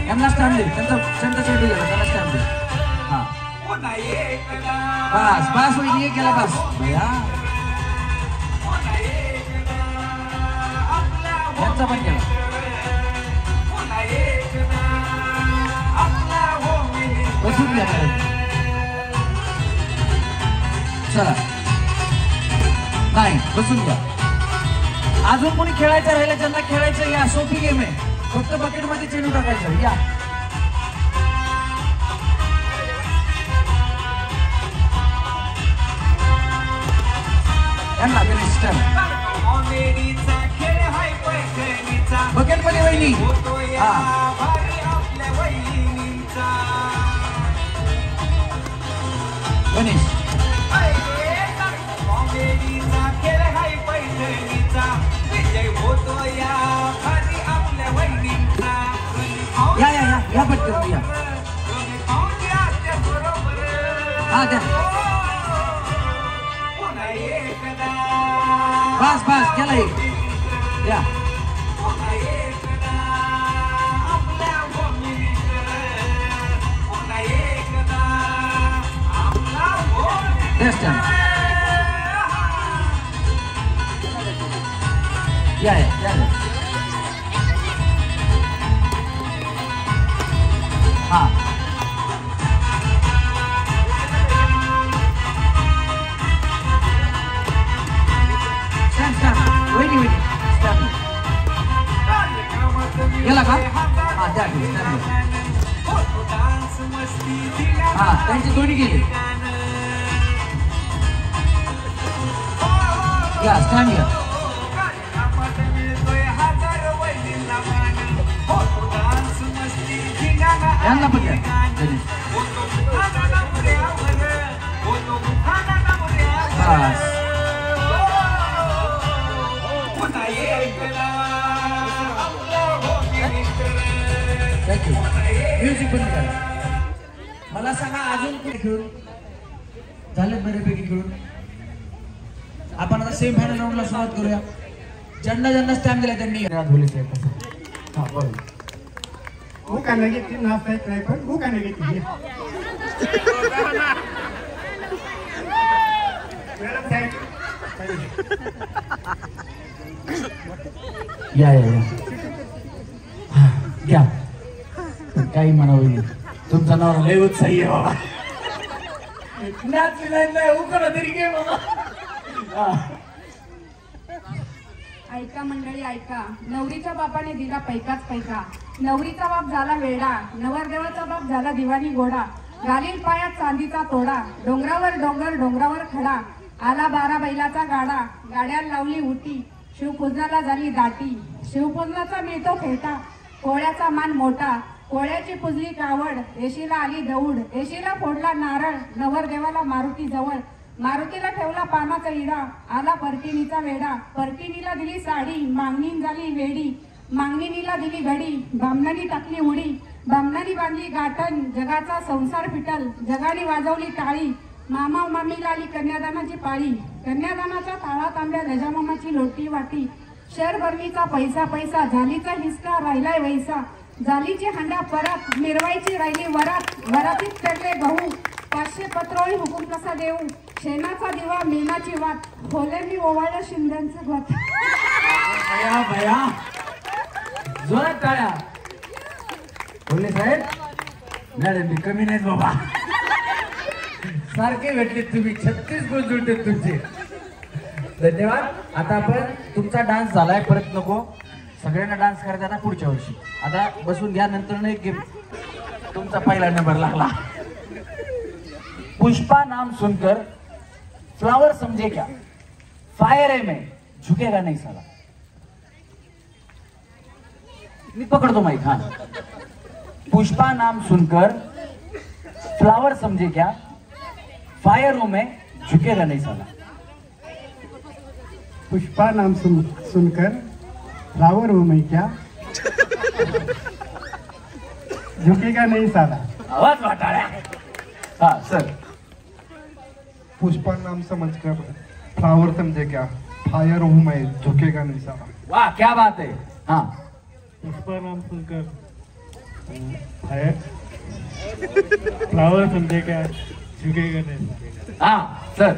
यांना स्टॅम्प दे. त्यांचा चेंडू गेला, त्यांना स्टॅम्प दे. हा बस बस वहिनी केला बस भैया. यांचा पण केला. बसून घ्या. चला नाही, बसून घ्या. अजून कोणी खेळायचं राहिलं, ज्यांना खेळायचं या, सोपी गेम आहे. फक्त बकेट मध्ये चेंडू टाकायचं. या बकेट मध्ये वहिनी. हा गणेश या या या या पटकन या. हा द्या. बस बस गेला एक. या या या हा वहिनी गेला का. हा द्या. हा त्यांचे दोन्ही गेले. या स्टँड घ्या. यांना पण द्या. बस थँक्यू. म्युझिक बंद करा. मला सांगा अजून कुठे खेळून झाले बऱ्यापैकी खेळून. आपण आता सेमी फायनल राऊंडला सुरुवात करूया. ज्यांना स्टॅम्प दिला त्यांनी हा बरोबर. बुकाने घेतली नाचता नाही, पण बुकाने घेतली. या या घ्या. काही म्हणावं तुमचं नाव लय उत्साही आहे बाबा. नाही उकरा तरी घे बाबा. ऐका मंडळी ऐका. नवरीच्या बापाने दिला पैकाच पैका. नवरीचा बाप झाला वेडा. नवरदेवाचा बाप झाला दिवाणी गोडा. घालील पायात चांदीचा तोडा. डोंगरावर डोंगर डोंगरावर खडा. आला 12 बैलाचा गाडा. गाड्याला लावली उटी. शिवपूजनाला झाली दाटी. शिवपूजनाचा मिळतो फेटा. कोळ्याचा मान मोठा. कोळ्याची पुजली कावड. येशीला आली दौड. येशीला फोडला नारळ. नवरदेवाला मारुती जवळ. मारुतीला ठेवला पानाचा इडा. आला परकिणीचा वेडा. परकिणीला दिली साडी. मागणी झाली वेडी. मागणीला दिली घडी. बामणानी टाकली उडी. बामणानी बांधली गाठण. जगाचा संसार फिटल. जगाने वाजवली टाळी. मामा मामीला आली कन्यादानाची पाळी. कन्यादानाच्या ताळा तांब्या गजामामाची लोटी वाटी. शरभरणीचा पैसा पैसा. झालीचा हिसका राहिलाय वैसा. झालीची हांडा परत. मिरवायची राहिली वरात. वरातीत पेरले गहू. 500 पत्रोळी हुकूम कसा देऊ. शेणाचा दिवा मेनाची वाट. खोल्यांनी ओवाळलं शिंद्यांचं घट. भया जोरात टाळ्या. बोलले साहेब मॅडम कमी नाहीत बाबा. सारखे भेटले तुम्ही. 36 गुण जुळते तुमचे. धन्यवाद. आता आपण तुमचा डान्स झालाय परत नको. सगळ्यांना डान्स करायचा ना पुढच्या वर्षी. आता बसून घ्या. नंतर एक गेम. तुमचा पहिला नंबर लागला. पुष्पा नाम सुनकर फ्लावर समझे क्या. फायर है मैं झुकेगा नहीं साला. मी पकडतो माईक. हा. पुष्पा नाम सुनकर फ्लावर समझे क्या, फायर हूं मैं झुकेगा नहीं साला. पुष्पा नाम सुनकर फ्लावर हूं मैं क्या, झुकेगा नहीं साला. आवाज वाटाळ्या. हा सर. पुष्पा नाम समझकर फ्लावर समझे क्या, फायर हूं मैं झुकेगा नहीं साला. वाह क्या बात है. हा. पुष्पा नाम सुनकर फायर फ्लावर समझे क्या, झुकेगा नहीं. हा सर.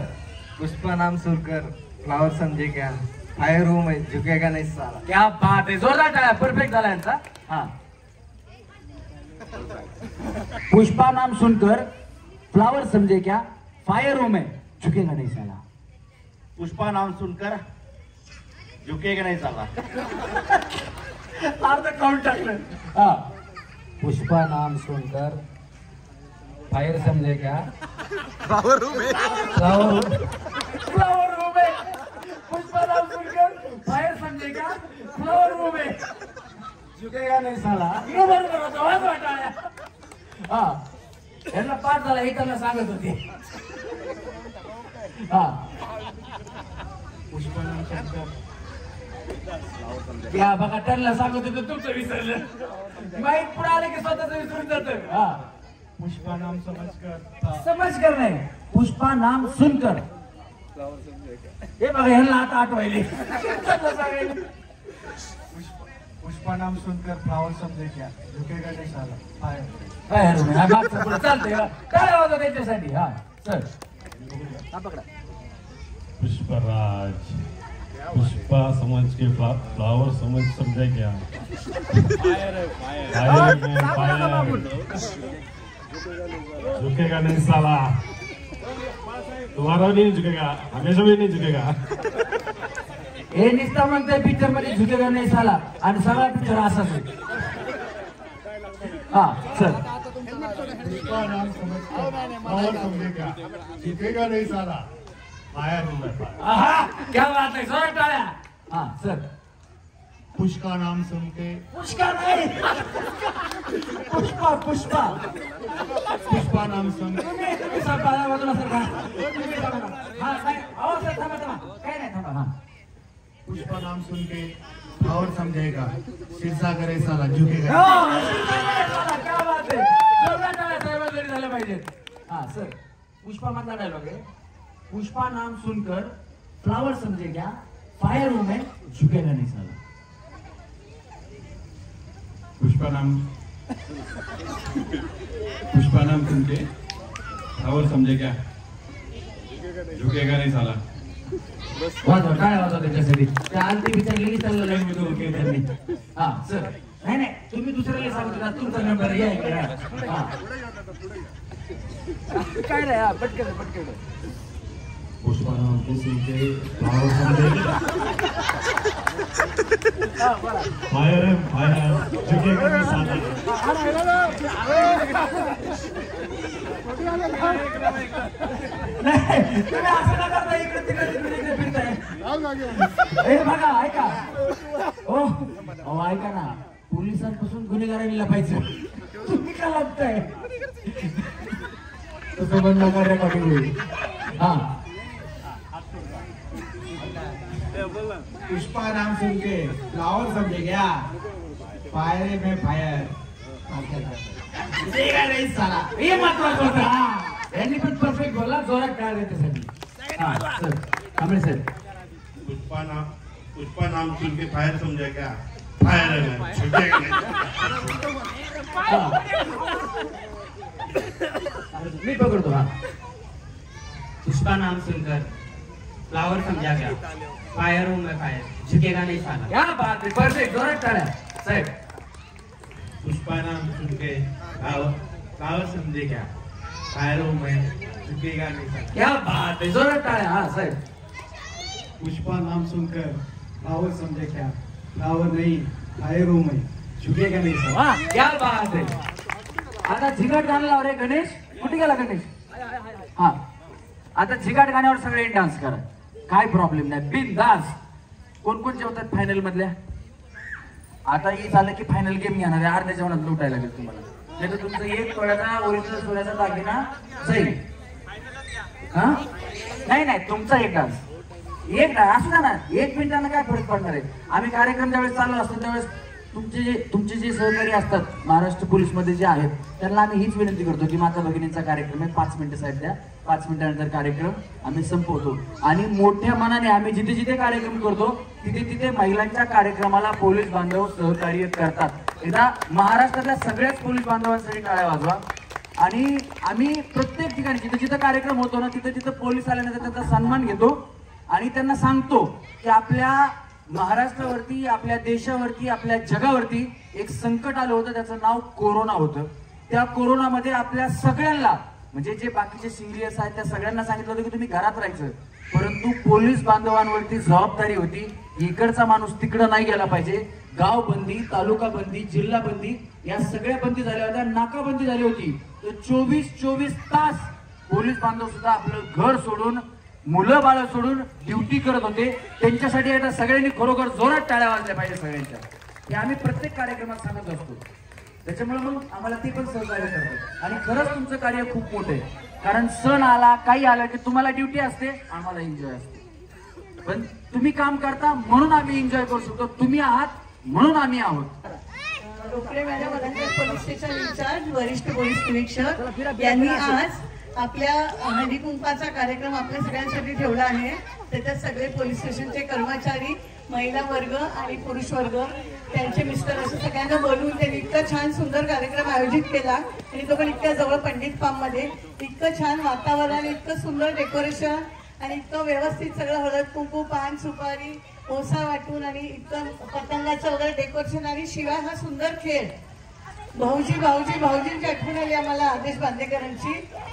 पुष्पा नाम सुनकर फ्लावर समझे क्या, फायर हूं मैं झुकेगा नहीं साला. क्या बात है. जोरदार टाळ्या. परफेक्ट झाला यांचा. हा. पुष्पा नाम सुनकर फ्लावर समझे क्या, फायर हूं मैं झुकेगा नहीं साला. पुष्पा नाम सुनकर झुकेगा नहीं साला. अर्ध काउंट टाकलं. हा. पुष्पा नाम सुनकर फायर समझे क्या, फ्लावर हूं मैं. फ्लावर हूं मैं. पुष्पा नाम सुनकर फायर समझे क्या, फ्लावर हूं मैं झुकेगा नहीं साला. बरोबर होतं. आवाज वाटाळ्या. हा. यांना पाठ झाला हे त्यांना सांगत होते. हा. पुष्पा नाम सुनकर या बघा त्यांना सांगत होतं तुमचं विसरलं. माईक पुढे आले की स्वतःच विसरून जात. हा. पुष्पा नाम समझकर नाही, पुष्पा नाम सुनकर. हे बघा ह्यांना आता आठवायले. पुष्पा नाम सुनकर फ्लावर समझे क्या, झुकेगा नहीं साला. चालतंय. काय आवाज त्यांच्यासाठी. हा सर. हा पकडा. पुष्पराज. पुष्पा समझ के फ्लावर समझे क्या, फायर झुकेगा नहीं साला. दोबारा नहीं झुकेगा, हमेशा भी नहीं झुकेगा. हे निस्ता म्हणतोय पिक्चर मध्ये झुकेगा नाही साला आणि सगळा पिक्चर असाच आहे. हा सर. पुष्पा नाम फ्लावर समझे क्या, झुकेगा नहीं साला. फायर हूं मैं. क्या बात है. जोरात टाळ्या. हा सर. पुष्पा नाम सुन के पुष्पा नाही, पुष्पा पुष्पा पुष्पा नाम सुन तुम्ही बाजूला बाजूला सर. हा काय आवाज. थांबा थांबा. काय नाही. थांबा. हा. पुष्पा नाम सुन के फ्लावर समझेगा, शीर्षा करे साला झुकेगा. क्या बात है. जोरदार टाळ्या साहेबांसाठी झाल्या पाहिजेत. हा सर. पुष्पा मधला डायलॉग आहे. पुष्पा नाम सुनकर फ्लावर समझे क्या, फायर हूं मैं झुकेगा नहीं साला. पुष्पा नाम सुन के फ्लावर समझे क्या, झुकेगा नहीं साला. वाजवा काय वाजवा त्याच्यासाठी. त्या आलती विचारलेली त्याला लाईन मध्ये ओके त्यांनी. हा सर. नाही नाही तुम्ही दुसऱ्याला सांगतो तुमचा नंबर या इकडे. हा काय नाही. हा पटकन पटकन. पुष्पा नाम सुन के फ्लावर समझे फायर है फायर झुकेगा नहीं साला. तुम्ही असं ना करता. इकडे तिकडे तिकडे फिरताय. हे बघा ऐका. हो ऐका ना. पोलिसांपासून गुन्हेगारांनी लपायचं. तुम्ही का लागताय. तसं बंद नका पाठवली. हा. पुष्पा नाम सुन के फ्लावर समझे क्या, फायर है मैं फायर झुकेगा नहीं साला. हे महत्वाचं होतं. यांनी पण परफेक्ट बोलला. जोरात टाळ त्यासाठी. हा सर. कांबळे सर. पुष्पा नाम सुन के फायर समझे क्या, फायर है मैं झुकेगा नहीं. मी पकडतो. हा. पुष्पा नाम सुनकर फ्लावर समझा क्या, फायर हूं मैं फायर झुकेगा नहीं साला. क्या बात है. परफेक्ट. जोरात टाळ्या साहेब. पुष्पा नाम सुन के फ्लावर समझे क्या, फायर हूं मैं झुकेगा नहीं साला. क्या बात है. जोरात टाळ्या. हा साहेब. पुष्पा नाम सुनकर फ्लावर समझे क्या, फ्लावर नहीं फायर हूं मैं झुकेगा नहीं साला. वाह क्या बात है. आता झिगाट गाणं लाव रे गणेश. कुठे गेला गणेश. हा आता झिगाट गाण्यावर सगळे डान्स करा. काय प्रॉब्लेम नाही, बिनधास्त. कोण कोण जेवतात फायनल मधल्या? आता हे झालं की फायनल गेम घेणार आहे, अर्ध्या जेवणात लुटायला लागेल तुम्हाला. नाही तर तुमचं 1 तोळ्याचा ओरिजिनल सोन्याचा दागिना जाईल. हा नाही नाही, तुमचा एक डान्स असू द्या ना, 1 मिनिटानं काय फरक पडणार आहे. आम्ही कार्यक्रम ज्यावेळेस चालू असतो त्यावेळेस तुमचे जे सहकारी असतात महाराष्ट्र पोलीसमध्ये जे आहेत त्यांना आम्ही हीच विनंती करतो की माता भगिनींचा कार्यक्रम आहे, 5 मिनिटं साहेब द्या, 5 मिनिटानंतर कार्यक्रम आम्ही संपवतो. आणि मोठ्या मनाने आम्ही जिथे जिथे कार्यक्रम करतो तिथे तिथे महिलांच्या कार्यक्रमाला पोलीस बांधव सहकार्य करतात. एकदा महाराष्ट्रातल्या सगळ्याच पोलीस बांधवांसाठी टाळ्या वाजवा. आणि आम्ही प्रत्येक ठिकाणी जिथे जिथे कार्यक्रम होतो ना तिथे तिथे पोलीस आल्यानंतर त्यांचा सन्मान घेतो आणि त्यांना सांगतो की आपल्या महाराष्ट्रावरती, आपल्या देशावरती, आपल्या जगावरती एक संकट आलं होतं, त्याचं नाव कोरोना होतं. त्या कोरोनामध्ये आपल्या सगळ्यांना, म्हणजे जे बाकीचे सिरियस आहेत त्या सगळ्यांना सांगितलं होतं की तुम्ही घरात राहायचं, परंतु पोलीस बांधवांवरती जबाबदारी होती, इकडचा माणूस तिकडं नाही गेला पाहिजे. गाव बंदी, तालुका बंदी, जिल्हा बंदी या सगळ्या बंदी झाल्या होत्या, नाकाबंदी झाली होती. तर 24 तास पोलीस बांधव सुद्धा आपलं घर सोडून, मुलं बाळ सोडून ड्युटी करत होते. त्यांच्यासाठी आता सगळ्यांनी खरोखर जोरात टाळ्या वाजल्या पाहिजे सगळ्यांच्या. हे आम्ही प्रत्येक कार्यक्रमात सांगत असतो. त्याच्यामुळे मग आम्हाला ते पण सहकार्य करतात. आणि खरंच तुमचं कार्य खूप मोठं आहे, कारण सण आला, काही आलं की तुम्हाला ड्युटी असते, आम्हाला एन्जॉय असते. पण तुम्ही काम करता म्हणून आम्ही एन्जॉय करू शकतो, तुम्ही आहात म्हणून आम्ही आहोत. Rokade madam police station in charge वरिष्ठ पोलीस निरीक्षक यांनी आज आपल्या हळदी कुंकवाचा कार्यक्रम आपल्या सगळ्यांसाठी ठेवला आहे. त्याच्यात सगळे पोलीस स्टेशनचे कर्मचारी, महिला वर्ग आणि पुरुष वर्ग, त्यांचे मिस्टर असं सगळ्यांना बोलवून त्यांनी इतका छान सुंदर कार्यक्रम आयोजित केला. आणि तो पण इतक्या जवळ पंडित फार्ममध्ये, इतकं छान वातावरण, इतकं सुंदर डेकोरेशन आणि इतकं व्यवस्थित सगळं हळद कुंकू, पान सुपारी, ओसा वाटून आणि इतकं पतंगाचं वगैरे डेकोरेशन आणि शिवाय हा सुंदर खेळ. भाऊजींची आठवण आली आम्हाला आदेश बांदेकरांची.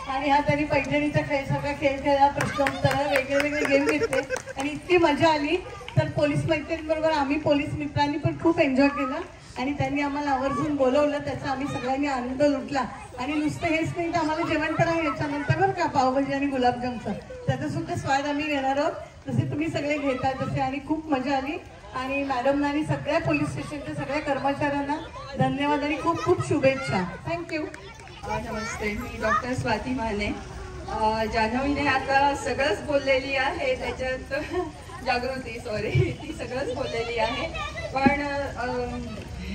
आणि हा त्यांनी पैठणीचा खेळसारखा खेळ खेळला, प्रश्नोत्तर, वेगळे गेम घेतले आणि इतकी मजा आली. तर पोलीस मैत्रिणींबरोबर आम्ही पोलीस मित्रांनी पण खूप एन्जॉय केलं आणि त्यांनी आम्हाला आवर्जून बोलवलं, त्याचा आम्ही सगळ्यांनी आनंद लुटला. आणि नुसतं हेच नाही तर आम्हाला जेवण करा याच्यानंतर बरं का, पावभाजी आणि गुलाबजामचं त्याचा सुद्धा स्वाद आम्ही घेणार आहोत, जसे तुम्ही सगळे घेताय तसे. आणि खूप मजा आली. आणि मॅडमना आणि सगळ्या पोलीस स्टेशनच्या सगळ्या कर्मचाऱ्यांना धन्यवाद आणि खूप खूप शुभेच्छा. थँक्यू. नमस्ते, मी डॉक्टर स्वाती माने. जान्हवीने आता सगळंच बोललेली आहे, त्याच्यात जागृती ती सगळंच बोललेली आहे. पण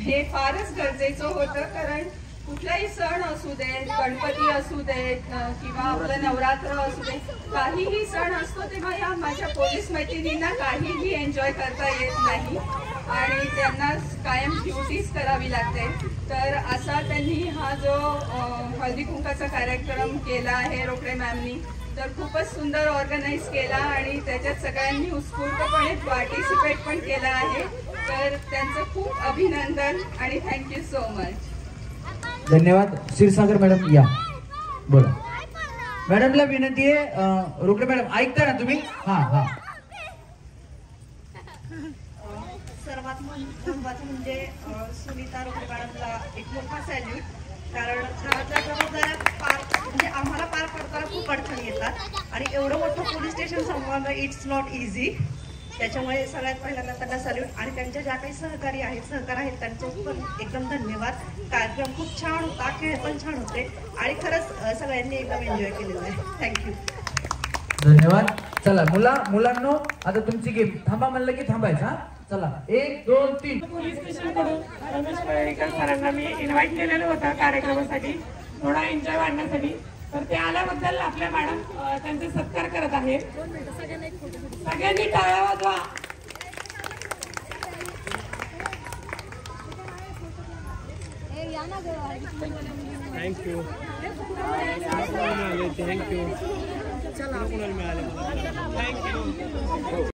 हे फारच गरजेचं होतं, कारण कुठलाही सण असू देत, गणपती असू देत किंवा आपलं नवरात्र असू दे, काहीही सण असतो तेव्हा या माझ्या पोलीस मैत्रिणींना काहीही एन्जॉय करता येत नाही आणि त्यांना कायम ड्युटीज करावी लागते. तर असा त्यांनी हा जो हळदी कुंकाचा कार्यक्रम केला आहे रोकडे मॅमनी, तर खूपच सुंदर ऑर्गनाईज केला आणि त्याच्यात सगळ्यांनी उत्स्फूर्तपणे पार्टिसिपेट पण केला आहे. तर त्यांचं खूप अभिनंदन आणि थँक्यू सो मच. धन्यवाद. क्षीरसागर मॅडम या, बोला. मॅडमला विनंती आहे, रोकडे मॅडम ऐकता ना तुम्ही? हा. सर्वात महत्त्वाचं म्हणजे सुनीता रोकडे मॅडमला एक मोठा सॅल्यूट, कारण घरातल्या जबाबदाऱ्या म्हणजे आम्हाला पार पडताना खूप अडचणी येतात आणि एवढं मोठं पोलीस स्टेशन सांभाळणं इट्स नॉट इझी. त्याच्यामुळे सगळ्यात पहिल्यांदा त्यांना सॅल्यूट. आणि त्यांच्या ज्या काही सहकारी आहेत त्यांचे पण एकदम धन्यवाद. कार्यक्रम खूप छान होता, खेळ पण छान होते आणि खरंच सगळ्यांनी एकदम एन्जॉय केलेलं आहे. थँक्यू. धन्यवाद. चला मुलांनो, आता तुमची गेम. थांबा म्हणलं की थांबायचा. चला 1 2 3. पोलीस स्टेशनकडून रमेश पळेकर सरांना मी इन्व्हाइट केलेलं होतं कार्यक्रमासाठी, थोडा एन्जॉय वाढण्यासाठी. तर ते आल्याबद्दल आपल्या मॅडम त्यांचे सत्कार करत आहेत. सगळ्यांनी टाळ्या वाजवा. थँक्यू. थँक्यू.